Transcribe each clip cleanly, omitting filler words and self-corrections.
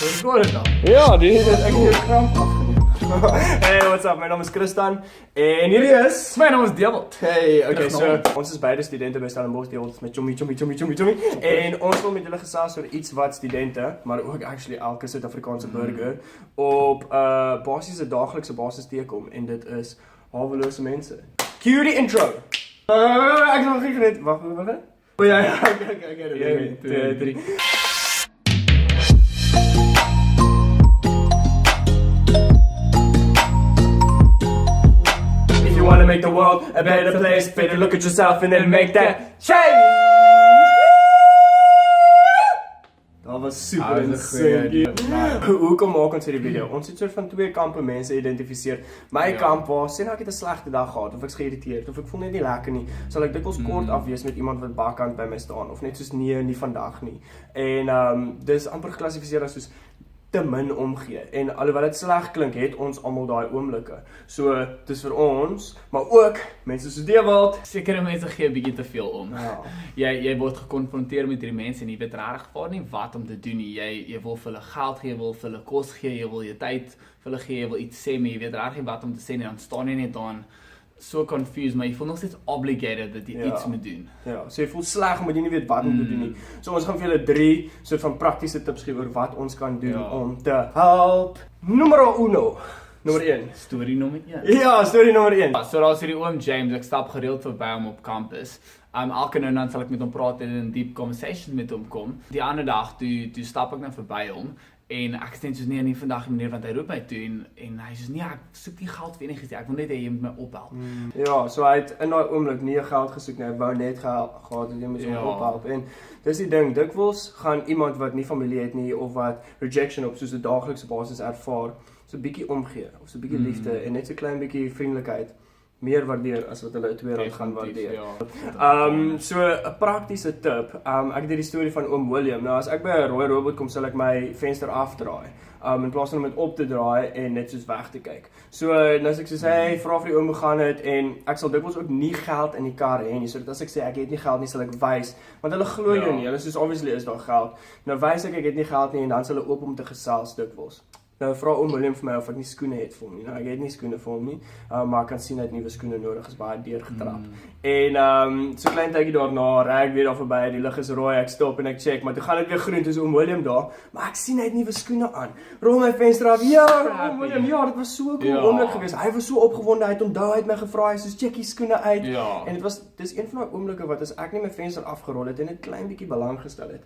Hoor het dan? Ja, die het ek het kramp afgeneem. Hey, what's up? My naam is Christian en hierdie is My naam is Dewald. Hey, okay, so ons is beide studente by Stellenbosch, Dewald met Chommy. En ons wil met julle gesels oor iets wat studente, maar ook actually elke Suid-Afrikaanse burger op basiese daaglikse basis teekom en dit is hawelose mense. Cue die intro. Ek sal gee net wag. O ja, okay. 1 2 3. You want to make the world a better place, better look at yourself and then make that change. Dat was super insane. Hoekom maak ons hierdie video? Ons het soort van 2 kampe mense identifiseer. My kamp waar sê nou ek het 'n slegte dag gehad of ek's geïrriteerd of ek voel net nie lekker nie, sal ek dikwels kort afwees met iemand wat bakkant by my staan of net soos nie vandag nie. En dis amper geklassifiseer as soos te min omgee. En alhoewel dit sleg klink, het ons almal daai oomblikke. So, dis vir ons, maar ook mense soos Dewald. Sekere mense gee 'n bietjie te veel om. Ja. Jy word gekonfronteer met hierdie mense en jy weet regtig vaar nie wat om te doen nie. Jy wil vir hulle geld gee, jy wil vir hulle kos gee, jy wil jou tyd vir hulle gee, jy wil iets sê, maar jy weet regtig nie wat om te sê nie. Dan staan jy net daar so confused, maar jy voel nog steeds obligated dat jy iets moet doen. Ja, so jy voel sleg omdat jy nie weet wat om te doen nie. So ons gaan vir julle 3 soort van praktiese tips gee oor wat ons kan doen om te help. Numero 1. Nommer 1. Storie nommer 1. Ja, storie nommer 1. So daar's hierdie oom James, ek stap gereeld verby hom op campus. Elke nou en dan sal ek met hom praat en in 'n deep conversation met hom kom. Die ander dag toe stap ek nou verby hom en ek sê soos nee vandag nie meneer want hy roep my toe en hy sê nee ek soek nie geld vir enigiets nie, ek wil net hê jy moet my ophelp. Ja, so hy het in daai oomblik nie geld gesoek nie, hy wou net gehad het jy moet hom ophelp. En dis die ding, dikwels gaan iemand wat nie familie het nie of wat rejection op soos 'n daaglikse basis ervaar, so 'n bietjie omgee of so 'n bietjie liefde en net so 'n klein bietjie vriendelikheid meer waardeer as wat hulle R2 gaan waardeer. So 'n praktiese tip. Ek het hierdie storie van oom William. Nou as ek by 'n rooi robot kom, sal ek my venster afdraai. In plaas van om dit op te draai en net soos weg te kyk. So nou as ek sê hey, vra vir die oom hoe gaan dit en ek sal dikwels ook nie geld in die kar hê nie. So as ek sê ek het nie geld nie, sal ek wys, want hulle glo jou nie. Hulle sê obviously is daar geld. Nou wys ek het nie geld nie en dan sal hulle oop om te gesels dikwels. Nou vra oom William vir my of ek nie skoene het vir hom nie. Nou ek het nie skoene vir hom nie, maar ek kan sien hy het nuwe skoene nodig, is baie deurgetrap. En so klein tydjie daarna ry ek weer daar verby, die lig is rooi, ek stop en ek check, maar toe gaan dit weer groen, toe is oom William daar, maar ek sien hy het nuwe skoene aan. Rol my venster af. Ja, oom William, ja, dit was so cool oomblik geweest. Hy was so opgewonde, hy het onthou, hy het my gevra, hy soos check die skoene uit. En dis een van daai oomblikke wat as ek nie my venster afgerol het en net klein bietjie belang gestel het.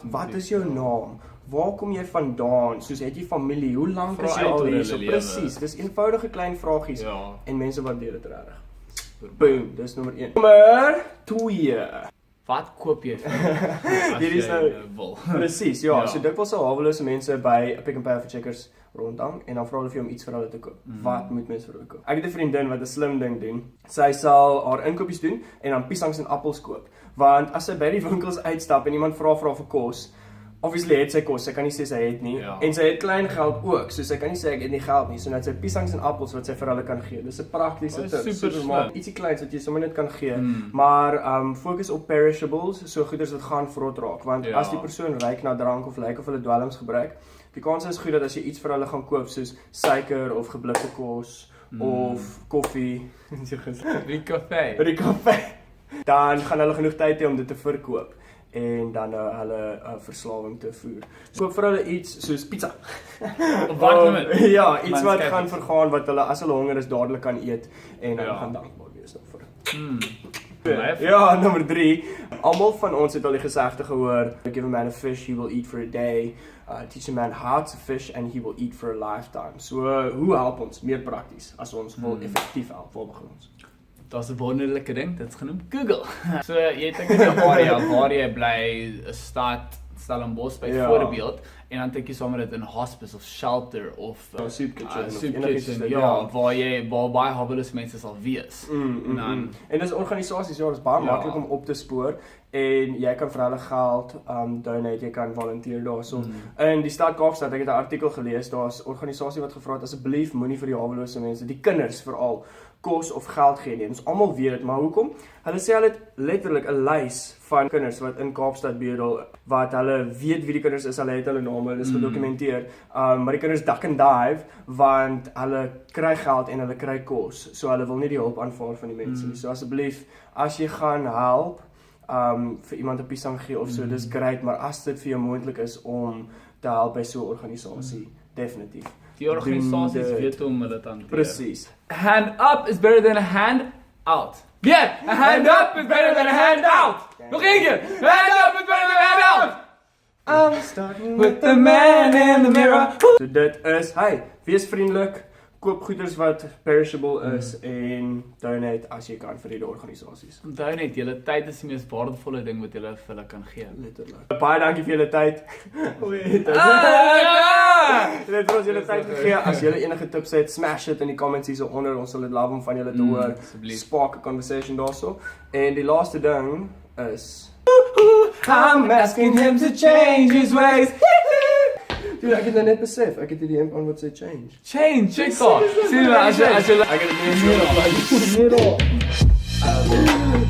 Wat is jou naam? Waar kom jy vandaan? Soos het jy familie? Hoe lank is jy al hier? So presies, dis eenvoudige klein vragies en mense waardeer dit regtig. Boom, dis nommer 1. Nommer 2. Wat koop jy vir Hierdie is nou wil? Presies, ja. So dikwels sal hawelose mense by Pick n Pay of Checkers rondhang en dan vra hulle vir jou om iets vir hulle te koop. Wat moet mense vir hulle koop? Ek het 'n vriendin wat 'n slim ding doen. Sy sal haar inkopies doen en dan piesangs en appels koop. Want as sy by die winkels uitstap en iemand vra vir kos, obviously het sy kos, sy kan nie sê sy het nie. En sy het klein geld ook, so sy kan nie sê ek het nie geld nie. So net sy piesangs en appels wat sy vir hulle kan gee. Dis 'n praktiese tip. Super slim. Ietsie kleins wat jy sommer net kan gee. Maar fokus op perishables, so goeders wat gaan vrot raak. Want as die persoon ryk na drank of lyk of hulle dwelms gebruik, die kans is goed dat as jy iets vir hulle gaan koop soos suiker of geblikte kos of koffie, Die kafee. dan gaan hulle genoeg tyd hê om dit te verkoop en dan hulle verslawing te voer. So koop vir hulle iets soos pizza. Ja, iets wat gaan vergaan wat hulle as hulle honger is dadelik kan eet en dan gaan dankbaar wees daarvoor. Ja, nommer 3. Almal van ons het al die gesegde gehoor, give a man a fish, he will eat for a day. Teach a man how to fish and he will eat for a lifetime. So, hoe help ons meer prakties as ons wil effektief help? Waar begin ons? Daar's 'n wonderlike ding, dit is genoem Google. So jy dink in 'n area waar jy bly, 'n stad, Stellenbosch byvoorbeeld, en dan dink jy sommer dit in hospice of shelter of soup kitchen, waar baie hawelose mense sal wees. En dis organisasies, ja, dis baie maklik om op te spoor en jy kan vir hulle geld donate, jy kan volunteer daarso. In die stad Kaapstad, ek het 'n artikel gelees, daar's 'n organisasie wat gevra het asseblief moenie vir die hawelose mense, die kinders veral kos of geld gee nie. Ons almal weet dit, maar hoekom? Hulle sê hulle het letterlik 'n lys van kinders wat in Kaapstad bedel, wat hulle weet wie die kinders is, hulle het hulle name, hulle is gedokumenteer. Maar die kinders duck and dive want hulle kry geld en hulle kry kos. So hulle wil nie die hulp aanvaar van die mense nie. So asseblief, as jy gaan help, vir iemand 'n piesang gee of so, dis great, maar as dit vir jou moontlik is om te help by so 'n organisasie, definitief. Die organisasies weet hoe om hulle te hanteer. Presies. Hand up is better than a hand out. Yeah, a hand up is better than a hand out. Nog een keer. Hand up is better than a hand out. I'm starting With the man in the mirror. So dit is, hey, wees vriendelik, koop goeders wat perishable is en donate as jy kan vir hierdie organisasies. Onthou net, julle tyd is die mees waardevolle ding wat julle vir hulle kan gee. Letterlik. Baie dankie vir julle tyd. Julle het vir ons julle tyd gegee. As julle enige tips het, smash dit in die comments hier onder. Ons sal dit love om van julle te hoor. Spark 'n conversation daarso. En die laaste ding is I'm asking him to change his ways. Dude, ek het nou net besef, ek het hierdie hemp aan wat sê change. Change, check out. Sien jy as jy Ek het dit nie eens meer op.